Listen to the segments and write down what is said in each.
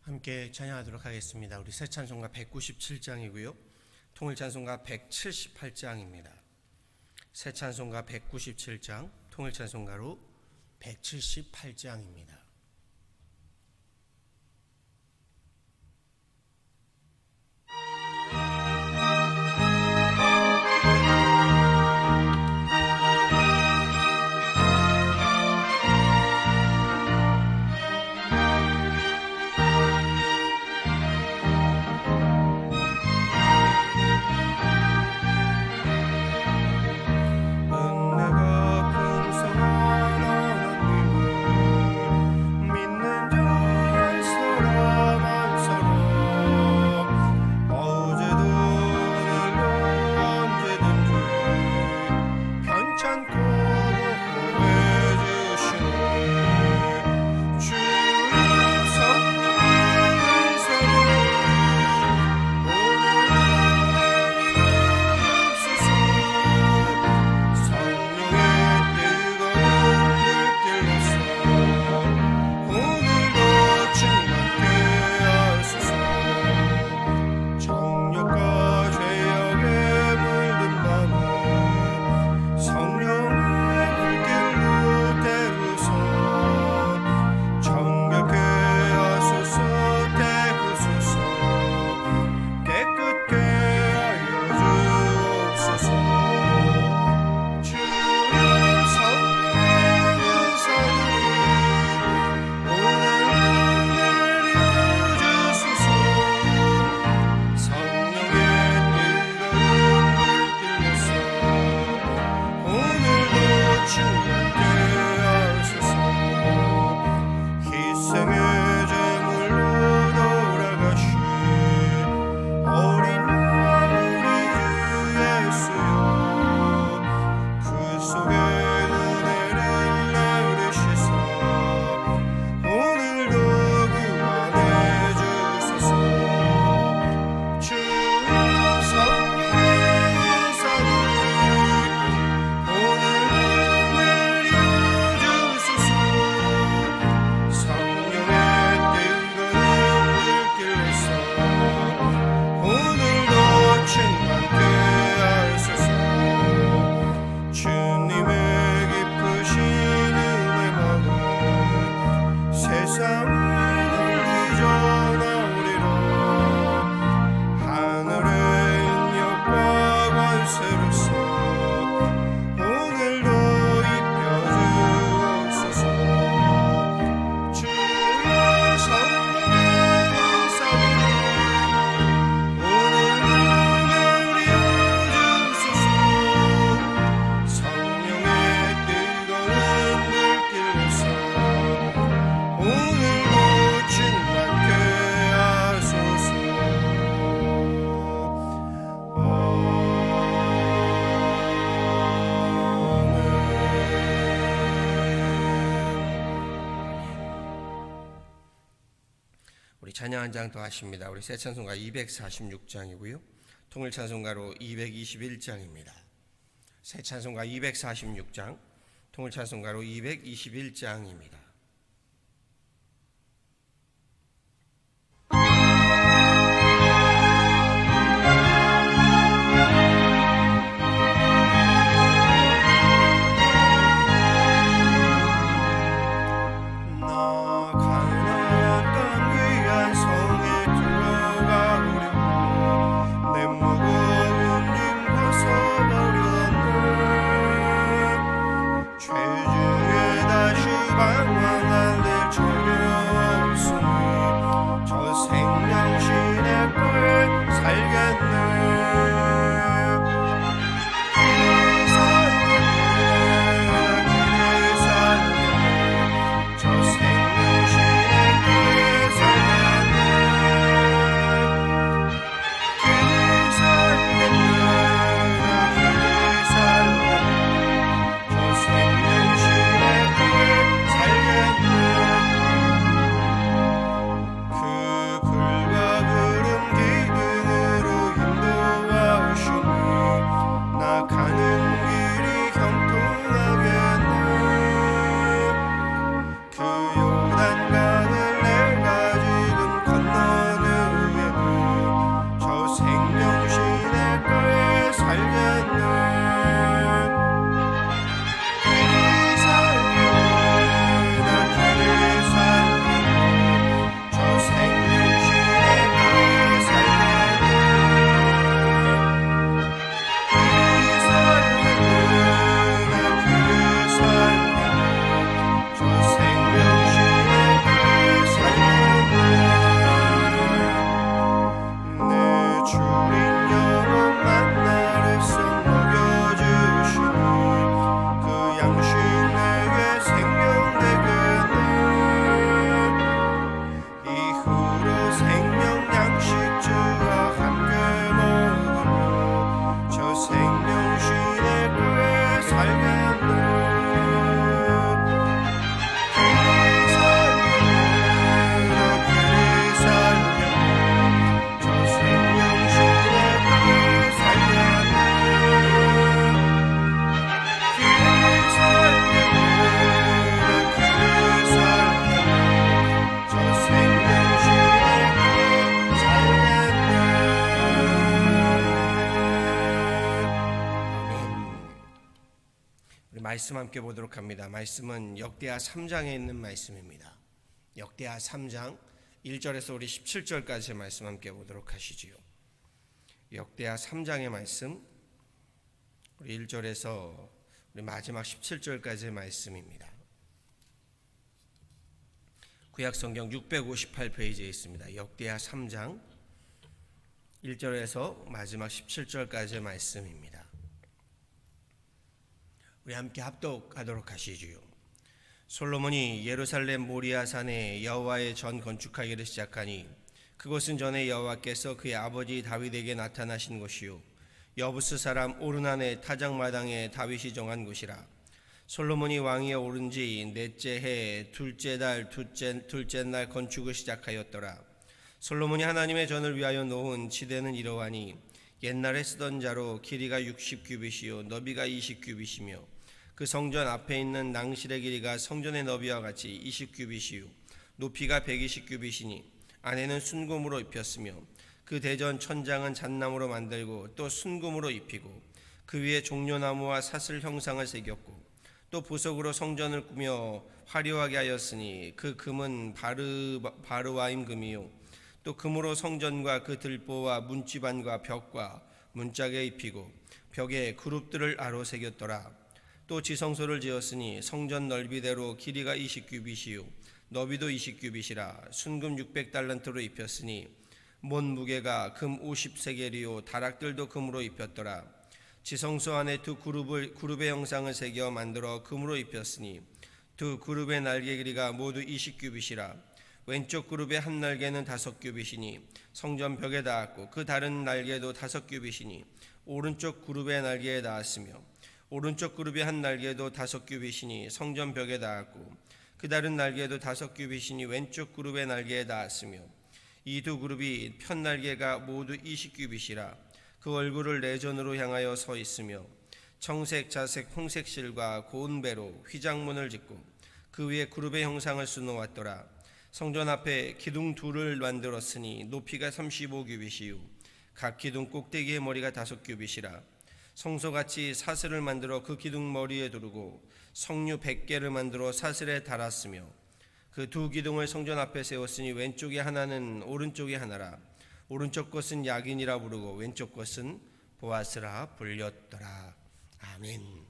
함께 찬양하도록 하겠습니다. 우리 새 찬송가 197장이고요. 통일 찬송가 178장입니다. 새 찬송가 197장, 통일 찬송가로 178장입니다. 찬양 한 장 더 하십니다. 우리 새 찬송가 246장이고요. 통일 찬송가로 221장입니다. 새 찬송가 246장, 통일 찬송가로 221장입니다. 죄주에 다시 방황 말씀 함께 보도록 합니다. 말씀은 역대하 3장에 있는 말씀입니다. 역대하 3장 1절에서 우리 17절까지의 말씀 함께 보도록 하시지요. 역대하 3장의 말씀 우리 1절에서 우리 마지막 17절까지의 말씀입니다. 구약성경 658페이지에 있습니다. 역대하 3장 1절에서 마지막 17절까지의 말씀입니다. 우리 함께 합독하도록 하시지요. 솔로몬이 예루살렘 모리아산에 여호와의 전 건축하기를 시작하니 그곳은 전에 여호와께서 그의 아버지 다윗에게 나타나신 곳이요 여부스 사람 오르난의 타작마당에 다윗이 정한 곳이라. 솔로몬이 왕위에 오른 지 넷째 해 둘째 달 둘째 날 건축을 시작하였더라. 솔로몬이 하나님의 전을 위하여 놓은 지대는 이러하니 옛날에 쓰던 자로 길이가 60규빗이요 너비가 20규빗이며 그 성전 앞에 있는 낭실의 길이가 성전의 너비와 같이 20규빗이요 높이가 120규빗이니 안에는 순금으로 입혔으며 그 대전 천장은 잣나무로 만들고 또 순금으로 입히고 그 위에 종려나무와 사슬 형상을 새겼고 또 보석으로 성전을 꾸며 화려하게 하였으니 그 금은 바르와임 금이요 또 금으로 성전과 그 들보와 문지반과 벽과 문짝에 입히고 벽에 그룹들을 아로 새겼더라. 또 지성소를 지었으니 성전 넓이대로 길이가 20규빗이요 너비도 20규빗이라. 순금 600달란트로 입혔으니 못 무게가 금 50세겔이요 다락들도 금으로 입혔더라. 지성소 안에 두 그룹의 형상을 새겨 만들어 금으로 입혔으니 두 그룹의 날개 길이가 모두 20규빗이라. 왼쪽 그룹의 한 날개는 5규빗이니 성전 벽에 닿았고 그 다른 날개도 5규빗이니 오른쪽 그룹의 날개에 닿았으며 오른쪽 그룹의 한 날개도 5규빗이니 성전 벽에 닿았고 그 다른 날개도 5규빗이니 왼쪽 그룹의 날개에 닿았으며 이 두 그룹이 편 날개가 모두 20규빗이라. 그 얼굴을 내전으로 향하여 서 있으며 청색, 자색, 홍색 실과 고운 배로 휘장문을 짓고 그 위에 그룹의 형상을 수놓았더라. 성전 앞에 기둥 둘을 만들었으니 높이가 35규빗이요 각 기둥 꼭대기의 머리가 5규빗이라. 성소같이 사슬을 만들어 그 기둥 머리에 두르고 성류 100개를 만들어 사슬에 달았으며 그 두 기둥을 성전 앞에 세웠으니 왼쪽에 하나는 오른쪽에 하나라. 오른쪽 것은 야긴이라 부르고 왼쪽 것은 보아스라 불렸더라. 아멘.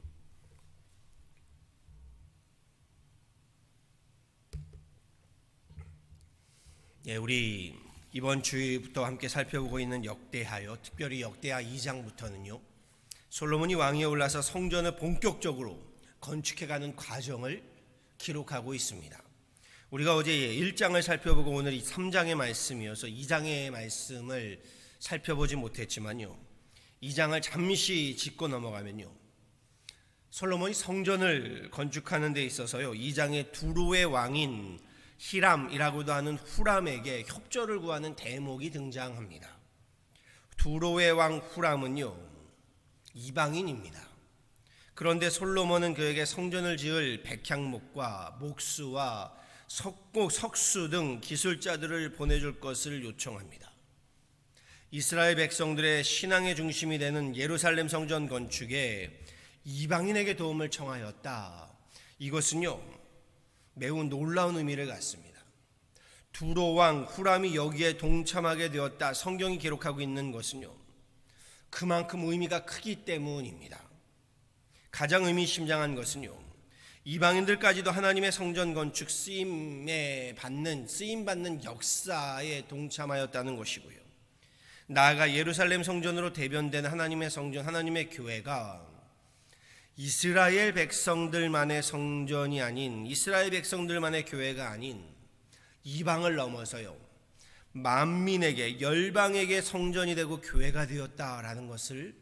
예, 우리 이번 주부터 함께 살펴보고 있는 역대하요, 특별히 역대하 2장부터는요 솔로몬이 왕위에 올라서 성전을 본격적으로 건축해가는 과정을 기록하고 있습니다. 우리가 어제 1장을 살펴보고 오늘 이 3장의 말씀이어서 2장의 말씀을 살펴보지 못했지만요 2장을 잠시 짚고 넘어가면요 솔로몬이 성전을 건축하는 데 있어서요 2장의 두로의 왕인 히람이라고도 하는 후람에게 협조를 구하는 대목이 등장합니다. 두로의 왕 후람은요 이방인입니다. 그런데 솔로몬은 그에게 성전을 지을 백향목과 목수와 석수 등 기술자들을 보내줄 것을 요청합니다. 이스라엘 백성들의 신앙의 중심이 되는 예루살렘 성전 건축에 이방인에게 도움을 청하였다. 이것은요 매우 놀라운 의미를 갖습니다. 두로 왕 후람이 여기에 동참하게 되었다 성경이 기록하고 있는 것은요 그만큼 의미가 크기 때문입니다. 가장 의미심장한 것은요 이방인들까지도 하나님의 성전 건축 쓰임 받는 역사에 동참하였다는 것이고요 나아가 예루살렘 성전으로 대변된 하나님의 성전, 하나님의 교회가 이스라엘 백성들만의 성전이 아닌, 이스라엘 백성들만의 교회가 아닌 이방을 넘어서요 만민에게, 열방에게 성전이 되고 교회가 되었다라는 것을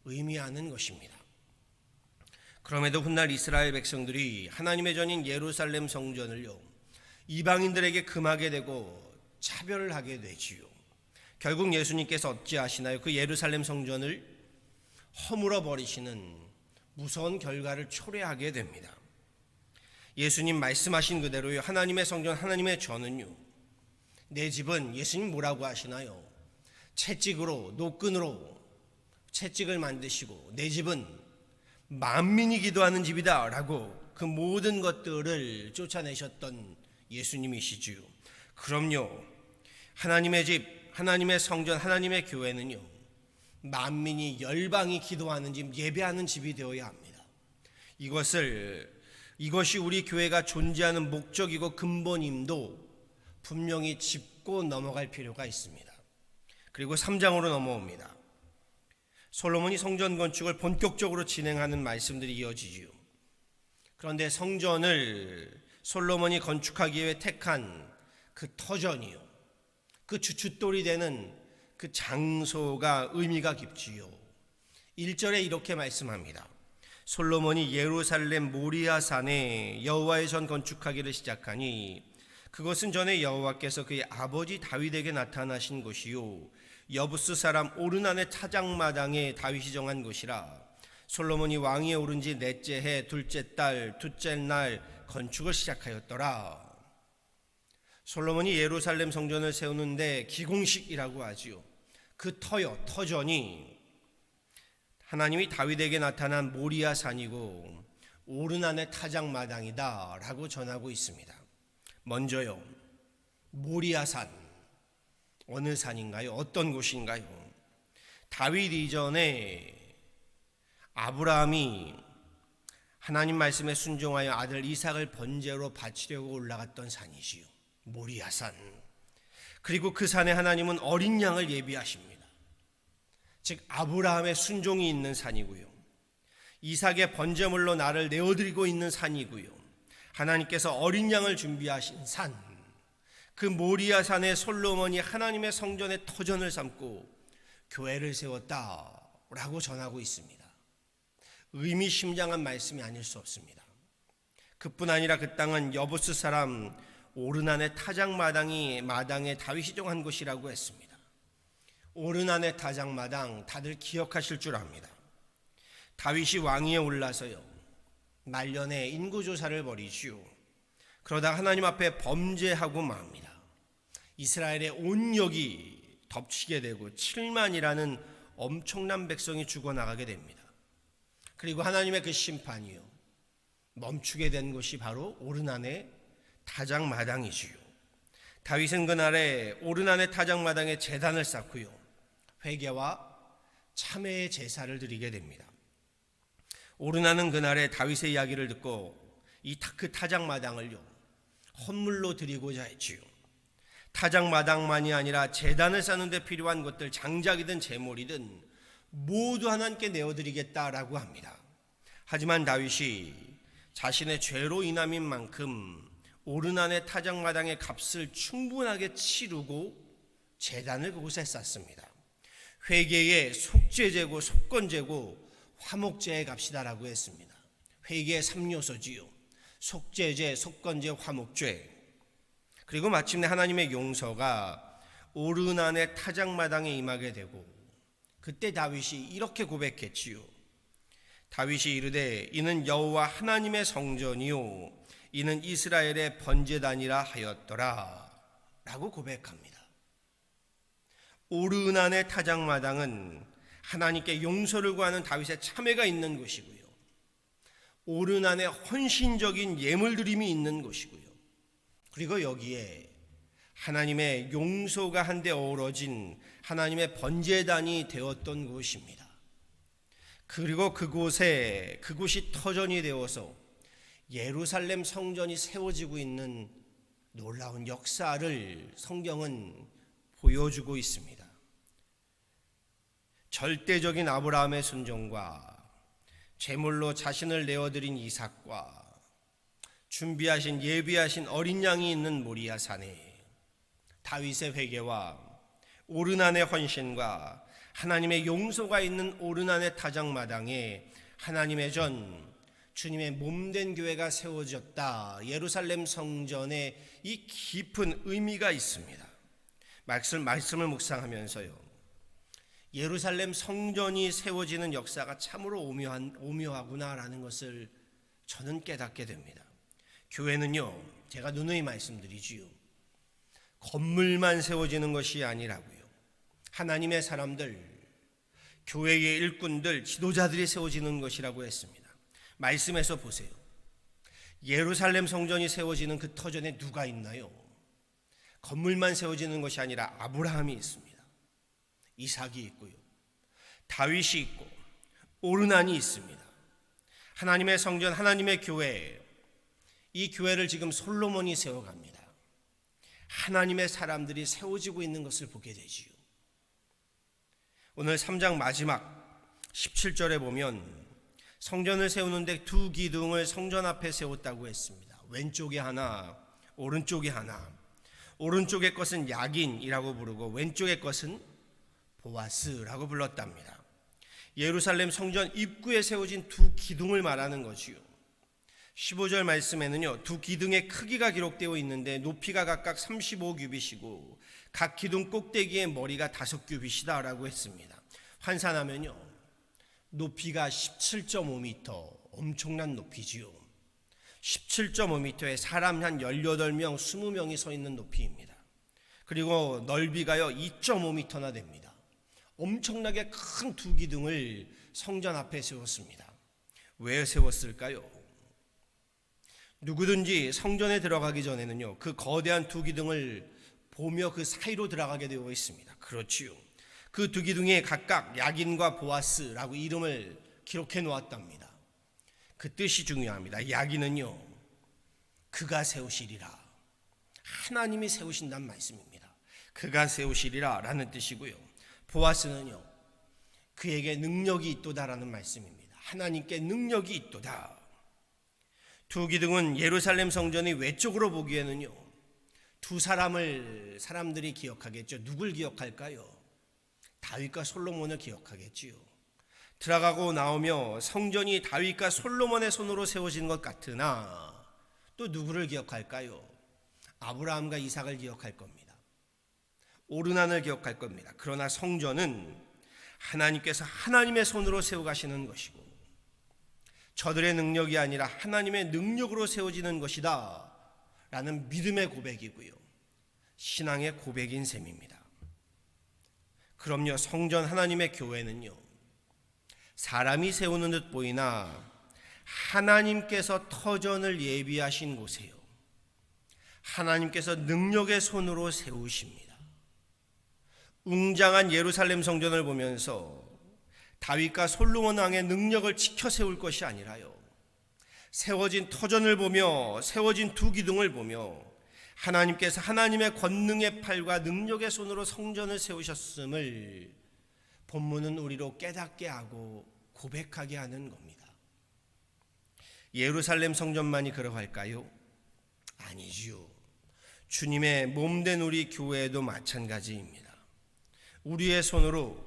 의미하는 것입니다. 그럼에도 훗날 이스라엘 백성들이 하나님의 전인 예루살렘 성전을요 이방인들에게 금하게 되고 차별을 하게 되지요. 결국 예수님께서 어찌하시나요? 그 예루살렘 성전을 허물어 버리시는 무서운 결과를 초래하게 됩니다. 예수님 말씀하신 그대로요 하나님의 성전, 하나님의 전은요 내 집은, 예수님 뭐라고 하시나요? 채찍으로, 노끈으로 채찍을 만드시고 내 집은 만민이 기도하는 집이다 라고 그 모든 것들을 쫓아내셨던 예수님이시지요. 그럼요, 하나님의 집, 하나님의 성전, 하나님의 교회는요, 만민이 열방이 기도하는 집, 예배하는 집이 되어야 합니다. 이것이 우리 교회가 존재하는 목적이고 근본임도 분명히 짚고 넘어갈 필요가 있습니다. 그리고 3장으로 넘어옵니다. 솔로몬이 성전 건축을 본격적으로 진행하는 말씀들이 이어지지요. 그런데 성전을 솔로몬이 건축하기 위해 택한 그 터전이요, 그 주춧돌이 되는 그 장소가 의미가 깊지요. 1절에 이렇게 말씀합니다. 솔로몬이 예루살렘 모리아 산에 여호와의 전 건축하기를 시작하니 그것은 전에 여호와께서 그의 아버지 다윗에게 나타나신 곳이요 여부스 사람 오르난의 타작마당에 다윗이 정한 곳이라. 솔로몬이 왕위에 오른 지 넷째 해 둘째 달 둘째 날 건축을 시작하였더라. 솔로몬이 예루살렘 성전을 세우는데 기공식이라고 하지요. 그 터전이 하나님이 다윗에게 나타난 모리아 산이고 오르난의 타작마당이다 라고 전하고 있습니다. 먼저요, 모리아 산, 어느 산인가요? 어떤 곳인가요? 다윗 이전에 아브라함이 하나님 말씀에 순종하여 아들 이삭을 번제로 바치려고 올라갔던 산이지요. 모리아 산. 그리고 그 산에 하나님은 어린 양을 예비하십니다. 즉 아브라함의 순종이 있는 산이고요, 이삭의 번제물로 나를 내어드리고 있는 산이고요, 하나님께서 어린 양을 준비하신 산, 그 모리아 산에 솔로몬이 하나님의 성전의 터전을 삼고 교회를 세웠다라고 전하고 있습니다. 의미심장한 말씀이 아닐 수 없습니다. 그뿐 아니라 그 땅은 여부스 사람 오르난의 타작마당에 다윗이 정한 곳이라고 했습니다. 오르난의 타작마당 다들 기억하실 줄 압니다. 다윗이 왕위에 올라서요, 말년에 인구조사를 벌이지요. 그러다 하나님 앞에 범죄하고 맙니다. 이스라엘의 온 역이 덮치게 되고 7만이라는 엄청난 백성이 죽어나가게 됩니다. 그리고 하나님의 그 심판이요, 멈추게 된 곳이 바로 오르난의 타작마당이지요. 다윗은 그날에 오르난의 타작마당에 제단을 쌓고요, 회개와 참회의 제사를 드리게 됩니다. 오르난은 그날에 다윗의 이야기를 듣고 그 타작마당을요 헌물로 드리고자 했지요. 타작마당만이 아니라 제단을 쌓는 데 필요한 것들, 장작이든 제물이든 모두 하나님께 내어드리겠다라고 합니다. 하지만 다윗이 자신의 죄로 인함인 만큼 오르난의 타작마당의 값을 충분하게 치르고 제단을 그곳에 쌓습니다. 회개의 속죄제고 속건제고 화목제에 갑시다라고 했습니다. 회개의 3요소지요. 속죄제, 속건제, 화목죄. 그리고 마침내 하나님의 용서가 오르난의 타작마당에 임하게 되고, 그때 다윗이 이렇게 고백했지요. 다윗이 이르되 이는 여호와 하나님의 성전이요 이는 이스라엘의 번제단이라 하였더라 라고 고백합니다. 오르난의 타작마당은 하나님께 용서를 구하는 다윗의 참회가 있는 곳이고요, 오르난의 헌신적인 예물드림이 있는 곳이고요, 그리고 여기에 하나님의 용서가 한데 어우러진 하나님의 번제단이 되었던 곳입니다. 그리고 그곳이 터전이 되어서 예루살렘 성전이 세워지고 있는 놀라운 역사를 성경은 보여주고 있습니다. 절대적인 아브라함의 순종과 제물로 자신을 내어드린 이삭과 예비하신 어린 양이 있는 모리아 산에 다윗의 회개와 오르난의 헌신과 하나님의 용서가 있는 오르난의 타작마당에 하나님의 전 주님의 몸된 교회가 세워졌다. 예루살렘 성전에 이 깊은 의미가 있습니다. 말씀을 묵상하면서요, 예루살렘 성전이 세워지는 역사가 참으로 오묘하구나라는 것을 저는 깨닫게 됩니다. 교회는요, 제가 누누이 말씀드리지요, 건물만 세워지는 것이 아니라고요, 하나님의 사람들, 교회의 일꾼들, 지도자들이 세워지는 것이라고 했습니다. 말씀에서 보세요. 예루살렘 성전이 세워지는 그 터전에 누가 있나요? 건물만 세워지는 것이 아니라 아브라함이 있습니다. 이삭이 있고요. 다윗이 있고 오르난이 있습니다. 하나님의 성전, 하나님의 교회, 이 교회를 지금 솔로몬이 세워갑니다. 하나님의 사람들이 세워지고 있는 것을 보게 되지요. 오늘 3장 마지막 17절에 보면 성전을 세우는데 두 기둥을 성전 앞에 세웠다고 했습니다. 왼쪽에 하나, 오른쪽에 하나. 오른쪽의 것은 야긴이라고 부르고 왼쪽의 것은 보아스라고 불렀답니다. 예루살렘 성전 입구에 세워진 두 기둥을 말하는 것이요. 15절 말씀에는요, 두 기둥의 크기가 기록되어 있는데 높이가 각각 35규빗이고 각 기둥 꼭대기의 머리가 5규빗이다 라고 했습니다. 환산하면요, 높이가 17.5m, 엄청난 높이지요. 17.5m에 사람 한 18명, 20명이 서 있는 높이입니다. 그리고 넓이가요 2.5m나 됩니다. 엄청나게 큰 두 기둥을 성전 앞에 세웠습니다. 왜 세웠을까요? 누구든지 성전에 들어가기 전에는요, 그 거대한 두 기둥을 보며 그 사이로 들어가게 되어 있습니다. 그렇지요. 그 두 기둥에 각각 야긴과 보아스라고 이름을 기록해 놓았답니다. 그 뜻이 중요합니다. 야긴은요, 그가 세우시리라, 하나님이 세우신다는 말씀입니다. 그가 세우시리라 라는 뜻이고요. 보아스는요, 그에게 능력이 있도다라는 말씀입니다. 하나님께 능력이 있도다. 두 기둥은 예루살렘 성전이 외쪽으로 보기에는요, 두 사람을 사람들이 기억하겠죠. 누굴 기억할까요? 다윗과 솔로몬을 기억하겠지요. 들어가고 나오며 성전이 다윗과 솔로몬의 손으로 세워진 것 같으나 또 누구를 기억할까요? 아브라함과 이삭을 기억할 겁니다. 오르난을 기억할 겁니다. 그러나 성전은 하나님께서 하나님의 손으로 세워가시는 것이고 저들의 능력이 아니라 하나님의 능력으로 세워지는 것이다 라는 믿음의 고백이고요, 신앙의 고백인 셈입니다. 그럼요, 성전 하나님의 교회는요, 사람이 세우는 듯 보이나 하나님께서 터전을 예비하신 곳이에요. 하나님께서 능력의 손으로 세우십니다. 웅장한 예루살렘 성전을 보면서 다윗과 솔로몬 왕의 능력을 지켜 세울 것이 아니라요, 세워진 터전을 보며 세워진 두 기둥을 보며 하나님께서 하나님의 권능의 팔과 능력의 손으로 성전을 세우셨음을 본문은 우리로 깨닫게 하고 고백하게 하는 겁니다. 예루살렘 성전만이 그러할까요? 아니지요. 주님의 몸된 우리 교회도 마찬가지입니다. 우리의 손으로,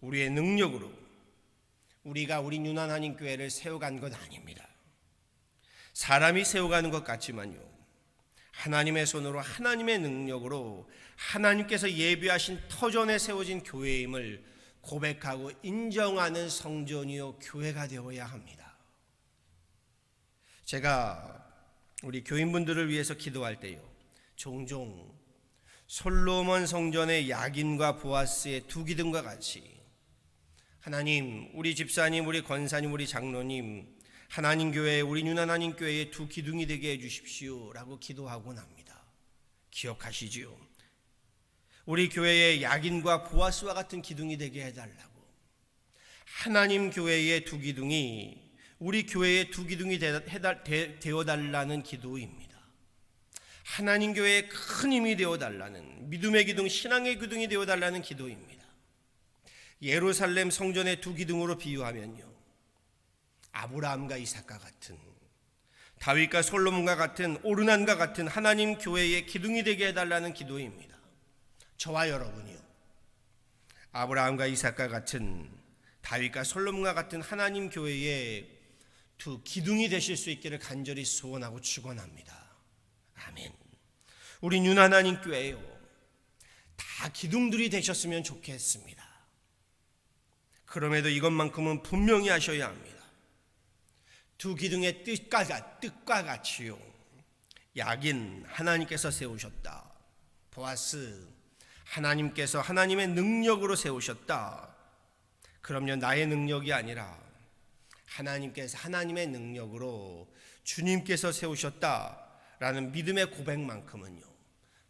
우리의 능력으로 우리가 우리 유난하나님 교회를 세워간 것 아닙니다. 사람이 세워가는 것 같지만요, 하나님의 손으로 하나님의 능력으로 하나님께서 예비하신 터전에 세워진 교회임을 고백하고 인정하는 성전이요 교회가 되어야 합니다. 제가 우리 교인분들을 위해서 기도할 때요, 종종 솔로몬 성전의 야긴과 보아스의 두 기둥과 같이 하나님, 우리 집사님, 우리 권사님, 우리 장로님, 하나님 교회, 우리 유난하나님 교회의 두 기둥이 되게 해주십시오 라고 기도하곤 합니다. 기억하시지요? 우리 교회의 야긴과 보아스와 같은 기둥이 되게 해달라고. 하나님 교회의 두 기둥이 우리 교회의 두 기둥이 되어달라는 기도입니다. 하나님 교회의 큰 힘이 되어달라는, 믿음의 기둥, 신앙의 기둥이 되어달라는 기도입니다. 예루살렘 성전의 두 기둥으로 비유하면요, 아브라함과 이삭과 같은, 다윗과 솔로몬과 같은, 오르난과 같은 하나님 교회의 기둥이 되게 해달라는 기도입니다. 저와 여러분이요, 아브라함과 이삭과 같은, 다윗과 솔로몬과 같은 하나님 교회의 두 기둥이 되실 수 있기를 간절히 소원하고 축원합니다. 아멘. 우리 유난하나님 교회요, 다 기둥들이 되셨으면 좋겠습니다. 그럼에도 이것만큼은 분명히 하셔야 합니다. 두 기둥의 뜻과 같이요, 야긴 하나님께서 세우셨다, 보아스 하나님께서 하나님의 능력으로 세우셨다. 그럼요, 나의 능력이 아니라 하나님의 능력으로 주님께서 세우셨다라는 믿음의 고백만큼은요,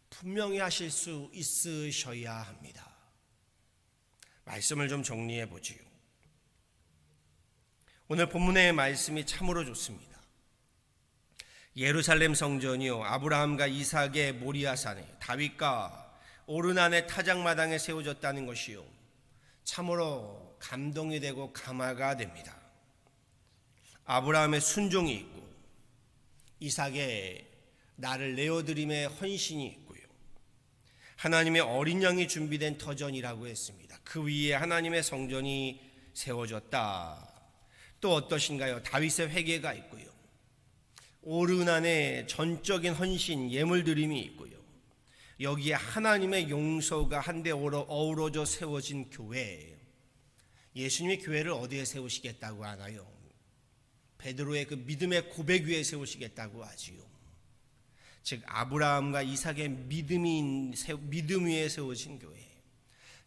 분명히 하실 수 있으셔야 합니다. 말씀을 좀 정리해 보지요. 오늘 본문의 말씀이 참으로 좋습니다. 예루살렘 성전이요, 아브라함과 이삭의 모리아산에, 다윗과 오르난의 타작마당에 세워졌다는 것이요, 참으로 감동이 되고 감화가 됩니다. 아브라함의 순종이 있고 이삭의 나를 내어드림의 헌신이 있고요, 하나님의 어린 양이 준비된 터전이라고 했습니다. 그 위에 하나님의 성전이 세워졌다. 또 어떠신가요? 다윗의 회개가 있고요, 오르난의 전적인 헌신, 예물드림이 있고요, 여기에 하나님의 용서가 한데 어우러져 세워진 교회. 예수님이 교회를 어디에 세우시겠다고 하나요? 베드로의 그 믿음의 고백 위에 세우시겠다고 하지요. 즉 아브라함과 이삭의 믿음 위에 세워진 교회,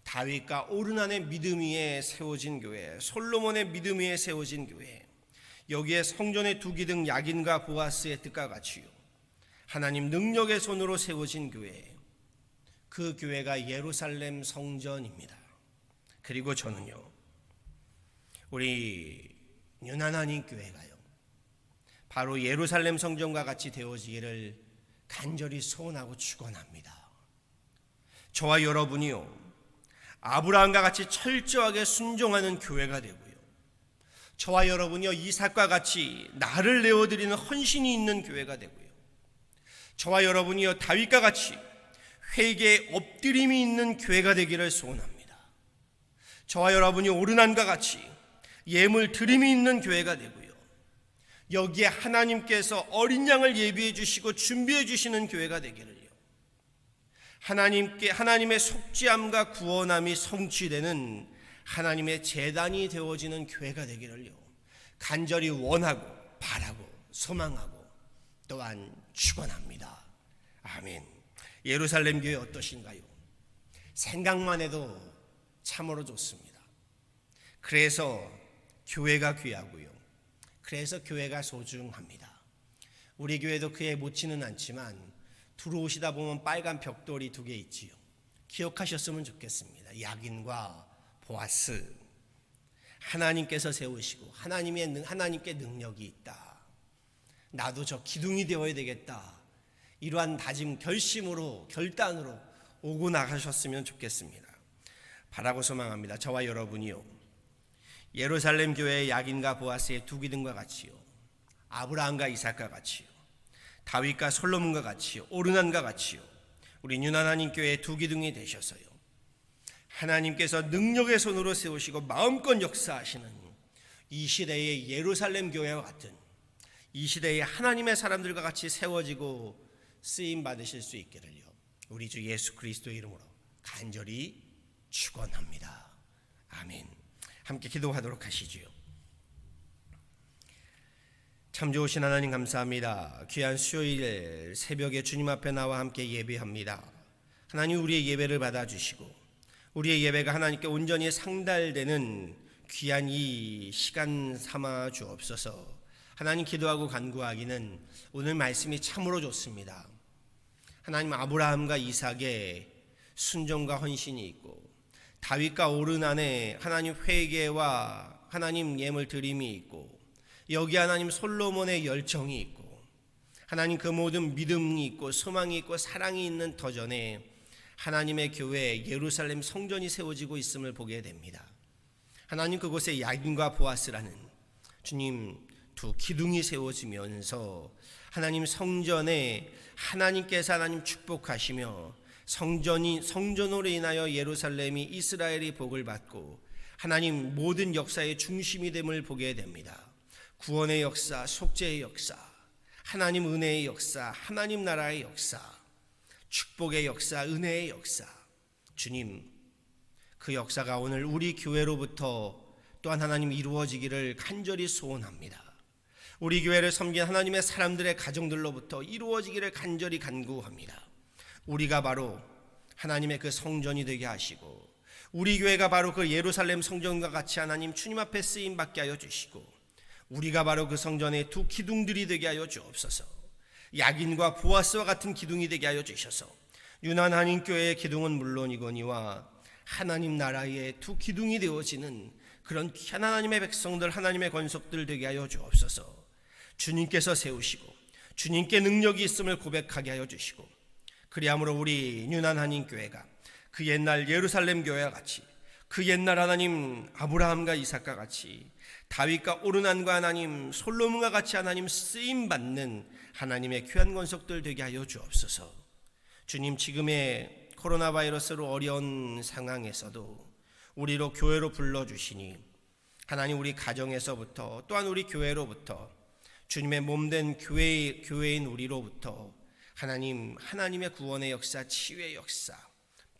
다윗과 오르난의 믿음 위에 세워진 교회, 솔로몬의 믿음 위에 세워진 교회, 여기에 성전의 두 기둥 야긴과 보아스의 뜻과 같이요, 하나님 능력의 손으로 세워진 교회, 그 교회가 예루살렘 성전입니다. 그리고 저는요, 우리 유난하나님 교회가요, 바로 예루살렘 성전과 같이 되어지기를 간절히 소원하고 축원합니다. 저와 여러분이요, 아브라함과 같이 철저하게 순종하는 교회가 되고요, 저와 여러분이요, 이삭과 같이 나를 내어드리는 헌신이 있는 교회가 되고요, 저와 여러분이요, 다윗과 같이 회개의 엎드림이 있는 교회가 되기를 소원합니다. 저와 여러분이 오르난과 같이 예물 드림이 있는 교회가 되고요, 여기에 하나님께서 어린 양을 예비해 주시고 준비해 주시는 교회가 되기를요, 하나님의 속죄함과 구원함이 성취되는 하나님의 제단이 되어지는 교회가 되기를요, 간절히 원하고 바라고 소망하고 또한 축원합니다. 아멘. 예루살렘 교회 어떠신가요? 생각만 해도 참으로 좋습니다. 그래서 교회가 귀하고요, 그래서 교회가 소중합니다. 우리 교회도 그에 못지는 않지만 들어오시다 보면 빨간 벽돌이 2개 있지요. 기억하셨으면 좋겠습니다. 야긴과 보아스, 하나님께서 세우시고 하나님께 능력이 있다. 나도 저 기둥이 되어야 되겠다. 이러한 다짐, 결단으로 오고 나가셨으면 좋겠습니다. 바라고 소망합니다. 저와 여러분이요, 예루살렘 교회의 야긴과 보아스의 2 기둥과 같이요, 아브라함과 이삭과 같이요, 다윗과 솔로몬과 같이요, 오르난과 같이요, 우리 유난하나님 교회의 2 기둥이 되셔서요, 하나님께서 능력의 손으로 세우시고 마음껏 역사하시는 이 시대의 예루살렘 교회와 같은, 이 시대의 하나님의 사람들과 같이 세워지고 쓰임 받으실 수 있기를요, 우리 주 예수 그리스도의 이름으로 간절히 축원합니다. 아멘. 함께 기도하도록 하시지요. 참 좋으신 하나님 감사합니다. 귀한 수요일 새벽에 주님 앞에 나와 함께 예배합니다. 하나님, 우리의 예배를 받아주시고 우리의 예배가 하나님께 온전히 상달되는 귀한 이 시간 삼아 주옵소서. 하나님, 기도하고 간구하기는 오늘 말씀이 참으로 좋습니다. 하나님, 아브라함과 이삭의 순종과 헌신이 있고 다윗과 오르난의 하나님 회개와 하나님 예물 드림이 있고, 여기 하나님 솔로몬의 열정이 있고, 하나님 그 모든 믿음이 있고 소망이 있고 사랑이 있는 터전에 하나님의 교회 예루살렘 성전이 세워지고 있음을 보게 됩니다. 하나님, 그곳에 야긴과 보아스라는 주님 2 기둥이 세워지면서 하나님 성전에 하나님께서 하나님 축복하시며 성전으로 인하여 예루살렘이 이스라엘이 복을 받고 하나님 모든 역사의 중심이 됨을 보게 됩니다. 구원의 역사, 속죄의 역사, 하나님 은혜의 역사, 하나님 나라의 역사, 축복의 역사, 은혜의 역사, 주님, 그 역사가 오늘 우리 교회로부터 또한 하나님 이루어지기를 간절히 소원합니다. 우리 교회를 섬긴 하나님의 사람들의 가정들로부터 이루어지기를 간절히 간구합니다. 우리가 바로 하나님의 그 성전이 되게 하시고, 우리 교회가 바로 그 예루살렘 성전과 같이 하나님 주님 앞에 쓰임 받게 하여 주시고, 우리가 바로 그 성전의 두 기둥들이 되게 하여 주옵소서. 야긴과 보아스와 같은 기둥이 되게 하여 주셔서 유난 한인교회의 기둥은 물론이거니와 하나님 나라의 두 기둥이 되어지는 그런 귀한 하나님의 백성들, 하나님의 권속들 되게 하여 주옵소서. 주님께서 세우시고 주님께 능력이 있음을 고백하게 하여 주시고, 그리함으로 우리 유난 한인교회가 그 옛날 예루살렘 교회와 같이, 그 옛날 하나님 아브라함과 이삭과 같이, 다윗과 오르난과 하나님 솔로몬과 같이 하나님 쓰임받는 하나님의 귀한 권속들 되게 하여 주옵소서. 주님, 지금의 코로나 바이러스로 어려운 상황에서도 우리로 교회로 불러주시니 하나님, 우리 가정에서부터 또한 우리 교회로부터, 주님의 몸된 교회인 우리로부터 하나님의 구원의 역사, 치유의 역사,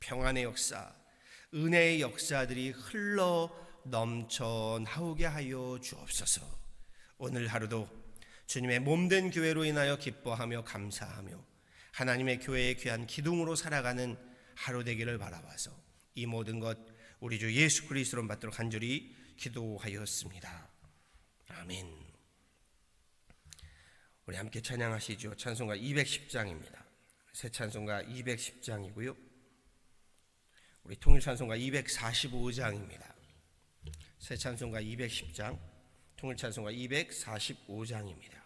평안의 역사, 은혜의 역사들이 흘러 넘쳐 나오게 하여 주옵소서. 오늘 하루도 주님의 몸된 교회로 인하여 기뻐하며 감사하며 하나님의 교회의 귀한 기둥으로 살아가는 하루 되기를 바라봐서 이 모든 것 우리 주 예수 그리스도로 받도록 간절히 기도하였습니다. 아멘. 우리 함께 찬양하시죠. 찬송가 210장입니다. 새 찬송가 210장이고요. 우리 통일 찬송가 245장입니다. 새 찬송가 210장, 통일 찬송가 245장입니다.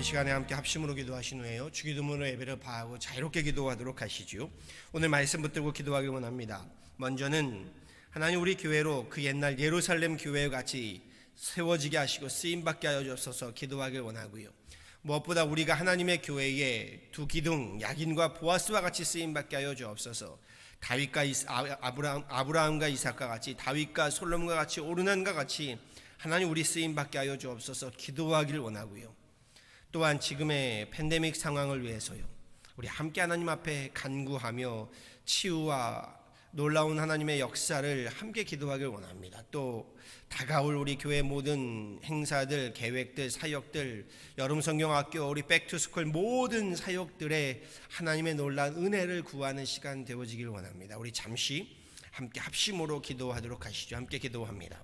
시간에 함께 합심으로 기도하신 후에요, 주기도문으로 예배를 바하고 자유롭게 기도하도록 하시지요. 오늘 말씀 붙들고 기도하길 원합니다. 먼저는 하나님, 우리 교회로 그 옛날 예루살렘 교회와 같이 세워지게 하시고 쓰임받게 하여 주셔서 기도하길 원하고요. 무엇보다 우리가 하나님의 교회에 두 기둥, 야긴과 보아스와 같이 쓰임받게 하여 주옵소서. 다윗과 아브라함과 이삭과 같이, 다윗과 솔로몬과 같이, 오르난과 같이 하나님, 우리 쓰임받게 하여 주옵소서 기도하길 원하고요. 또한 지금의 팬데믹 상황을 위해서요, 우리 함께 하나님 앞에 간구하며 치유와 놀라운 하나님의 역사를 함께 기도하길 원합니다. 또 다가올 우리 교회 모든 행사들, 계획들, 사역들, 여름 성경학교, 우리 백투스쿨 모든 사역들에 하나님의 놀라운 은혜를 구하는 시간 되어지길 원합니다. 우리 잠시 함께 합심으로 기도하도록 하시죠. 함께 기도합니다.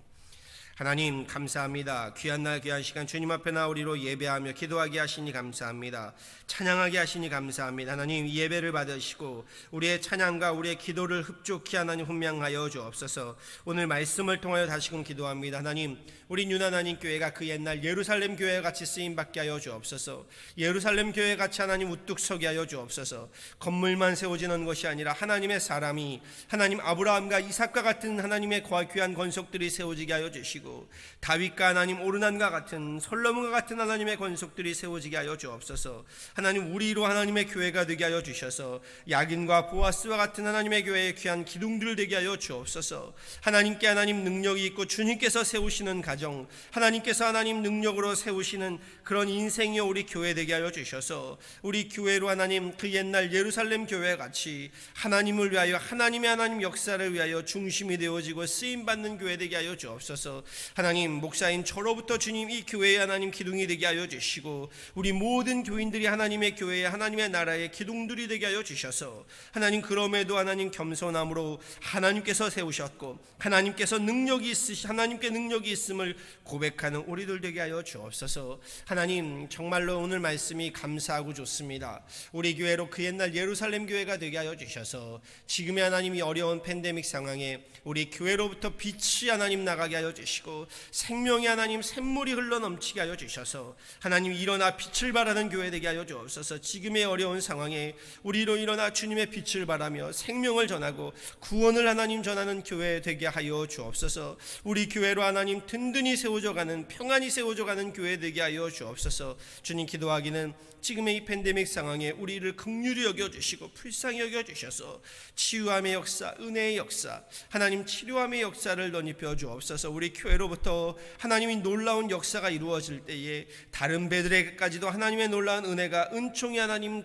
하나님 감사합니다. 귀한 날 귀한 시간 주님 앞에 나오리로 예배하며 기도하게 하시니 감사합니다. 찬양하게 하시니 감사합니다. 하나님 예배를 받으시고 우리의 찬양과 우리의 기도를 흡족히 하나님 훈명하여 주옵소서. 오늘 말씀을 통하여 다시금 기도합니다. 하나님 우리 윤하나님 교회가 그 옛날 예루살렘 교회와 같이 쓰임받게 하여 주옵소서. 예루살렘 교회 같이 하나님 우뚝 서게 하여 주옵소서. 건물만 세워지는 것이 아니라 하나님의 사람이 하나님 아브라함과 이삭과 같은 하나님의 귀한 권속들이 세워지게 하여 주시고 다윗과 하나님 오르난과 같은 솔로몬과 같은 하나님의 권속들이 세워지게 하여 주옵소서. 하나님 우리로 하나님의 교회가 되게 하여 주셔서 야긴과 보아스와 같은 하나님의 교회의 귀한 기둥들 되게 하여 주옵소서. 하나님께 하나님 능력이 있고 주님께서 세우시는 가정, 하나님께서 하나님 능력으로 세우시는 그런 인생이요 우리 교회 되게 하여 주셔서 우리 교회로 하나님 그 옛날 예루살렘 교회 같이 하나님을 위하여 하나님의 하나님 역사를 위하여 중심이 되어지고 쓰임받는 교회 되게 하여 주옵소서. 하나님 목사인 저로부터 주님 이 교회의 하나님 기둥이 되게 하여 주시고 우리 모든 교인들이 하나님의 교회에 하나님의 나라의 기둥들이 되게 하여 주셔서 하나님 그럼에도 하나님 겸손함으로 하나님께서 세우셨고 하나님께서 하나님께 능력이 있음을 고백하는 우리들 되게 하여 주옵소서. 하나님 정말로 오늘 말씀이 감사하고 좋습니다. 우리 교회로 그 옛날 예루살렘 교회가 되게 하여 주셔서 지금의 하나님이 어려운 팬데믹 상황에 우리 교회로부터 빛이 하나님 나가게 하여 주시고 생명의 하나님 샘물이 흘러넘치게 하여 주셔서 하나님 일어나 빛을 발하는 교회 되게 하여 주옵소서. 지금의 어려운 상황에 우리로 일어나 주님의 빛을 발하며 생명을 전하고 구원을 하나님 전하는 교회 되게 하여 주옵소서. 우리 교회로 하나님 든든히 세워져가는 평안히 세워져가는 교회 되게 하여 주옵소서. 주님 기도하기는 지금의 이 팬데믹 상황에 우리를 긍휼히 여겨주시고 불쌍히 여겨주셔서 치유함의 역사, 은혜의 역사, 하나님 치료함의 역사를 덧입혀 주옵소서. 우리 교회로부터 하나님이 놀라운 역사가 이루어질 때에 다른 배들에게까지도 하나님의 놀라운 은혜가 은총이 하나님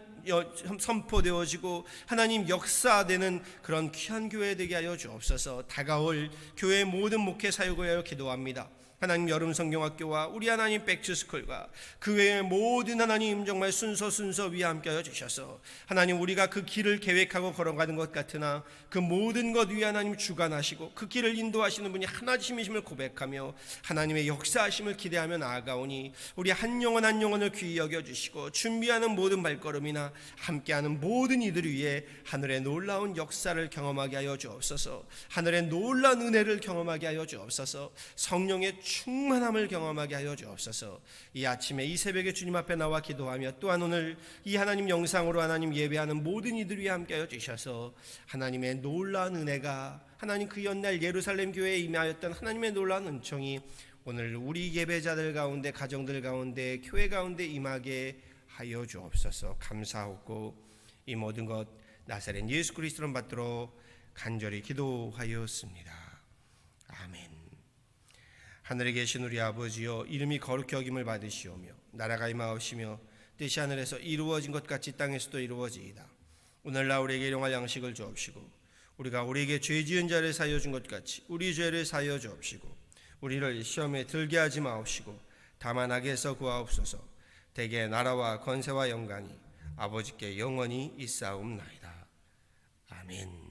선포되어지고 하나님 역사되는 그런 귀한 교회 되게 하여 주옵소서. 다가올 교회 모든 목회 사역을 위하여 기도합니다. 하나님 여름 성경학교와 우리 하나님 백투스쿨과 그 외의 모든 하나님 정말 순서 위에 함께하여 주셔서 하나님 우리가 그 길을 계획하고 걸어가는 것 같으나 그 모든 것 위에 하나님 주관하시고 그 길을 인도하시는 분이 하나님이심을 고백하며 하나님의 역사하심을 기대하며 나아가오니 우리 한 영혼 한 영혼을 귀히 여겨주시고 준비하는 모든 발걸음이나 함께하는 모든 이들 위에 하늘의 놀라운 역사를 경험하게 하여 주옵소서. 하늘의 놀라운 은혜를 경험하게 하여 주옵소서. 성령의 충만함을 경험하게 하여 주옵소서. 이 아침에 이 새벽에 주님 앞에 나와 기도하며 또한 오늘 이 하나님 영상으로 하나님 예배하는 모든 이들 위에 함께 하여 주셔서 하나님의 놀라운 은혜가 하나님 그 옛날 예루살렘 교회에 임하였던 하나님의 놀라운 은총이 오늘 우리 예배자들 가운데 가정들 가운데 교회 가운데 임하게 하여 주옵소서. 감사하고 이 모든 것 나사렛 예수 그리스도를 받들어 간절히 기도하였습니다. 아멘. 하늘에 계신 우리 아버지여 이름이 거룩히 여김을 받으시오며 나라가 임하옵시며 뜻이 하늘에서 이루어진 것 같이 땅에서도 이루어지이다. 오늘날 우리에게 일용할 양식을 주옵시고 우리가 우리에게 죄 지은 자를 사하여 준 것 같이 우리 죄를 사하여 주옵시고 우리를 시험에 들게 하지 마옵시고 다만 악에서 구하옵소서. 대개 나라와 권세와 영광이 아버지께 영원히 있사옵나이다. 아멘.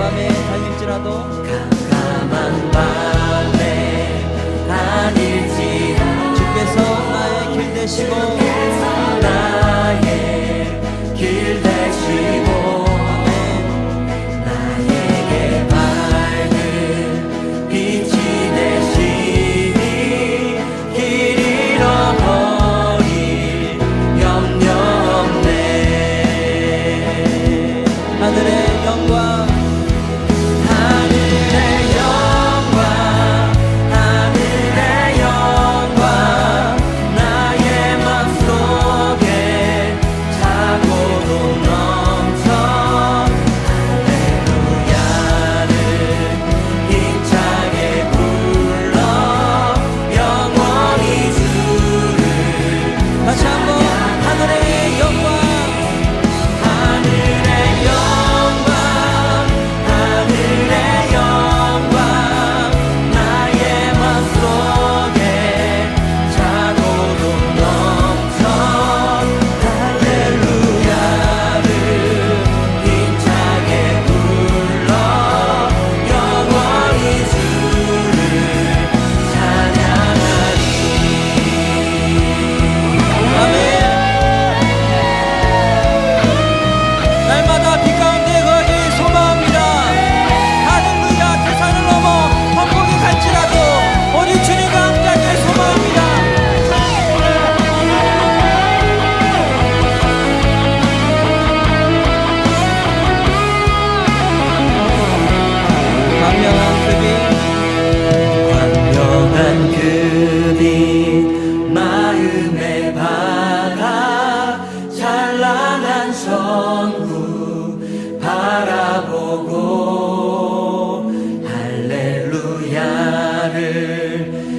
밤에 달릴지라도 깜깜한 밤에 다닐지라도 주께서 나의 길 되시고 나의 길 되시고 나에게 밝은 빛이 되시니 길 잃어버릴 염려 없네. 하늘의 영광 하늘의 영광 하늘의 영광 나의 맘속에 차고도 넘쳐 할렐루야를 힘차게 불러 영원히 주를 다시 한번 하늘의 영광 하늘의 영광 하늘의 영광 나의 맘속에 차고도 넘쳐 할렐루야를 힘차게 불러 영원히 주를 찬양하리. 아멘. 날마다 빛 가운데 거하기 소망합니다. 할렐루야. 태산을 넘어 천국에 갈지라도 우리 주님과 함께하길 소망합니다. 광명한 그빛 광명한 그빛 마음에 받아 찬란한 천국 바라보고 할렐루야를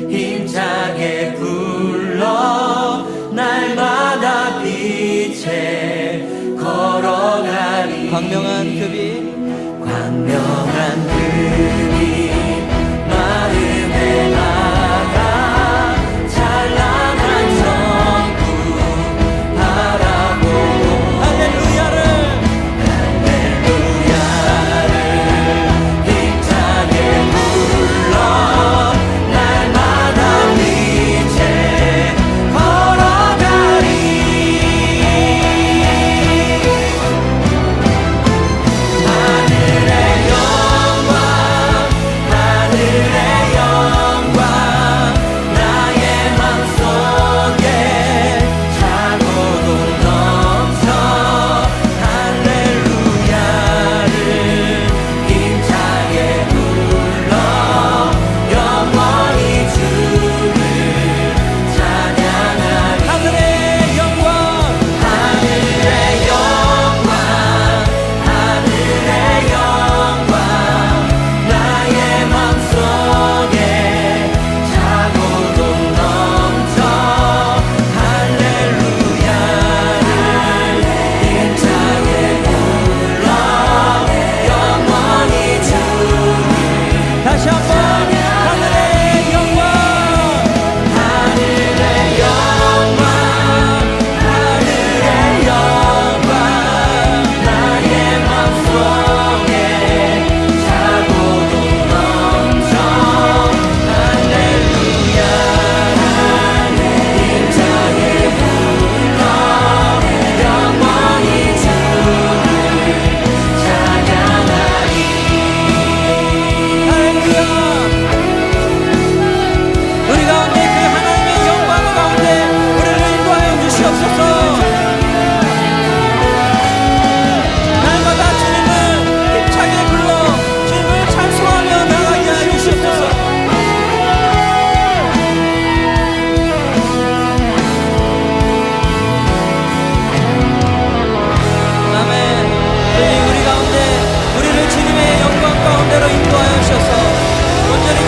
힘차게 불러 날마다 빛에 걸어가리. 광명한 그빛 광명한 그빛 마음에 받아 찬란한 천국 바라보고 할렐루야를 힘차게 불러 날마다 빛에 걸어가리. 하늘의 영광 하늘의 영광 나의 맘속에 차고도 넘쳐 할렐루야를 힘차게 불러 영원히 주를 찬양하리. 하늘의 영광 하늘의 영광 하늘의 영광 나의 맘속에 차고도 넘쳐 할렐루야를 힘차게 불러 영원히 주를 다시 한번 하늘의 영광 하늘의 영광 하늘의 영광 나의 맘속에 차고도 넘쳐 할렐루야를 힘차게 불러 영원히 주를 찬양하리. 할렐루야. 우리 가운데 그 하나님의 영광 가운데 우리를 인도하여 주시옵소서. 날마다 주님을 힘차게 불러 주님을 찬송하며 나가게 하여 주시옵소서. 아멘. 주님 우리 가운데 우리를 주님의 영광 가운데로 인도하여 주셔서 온전히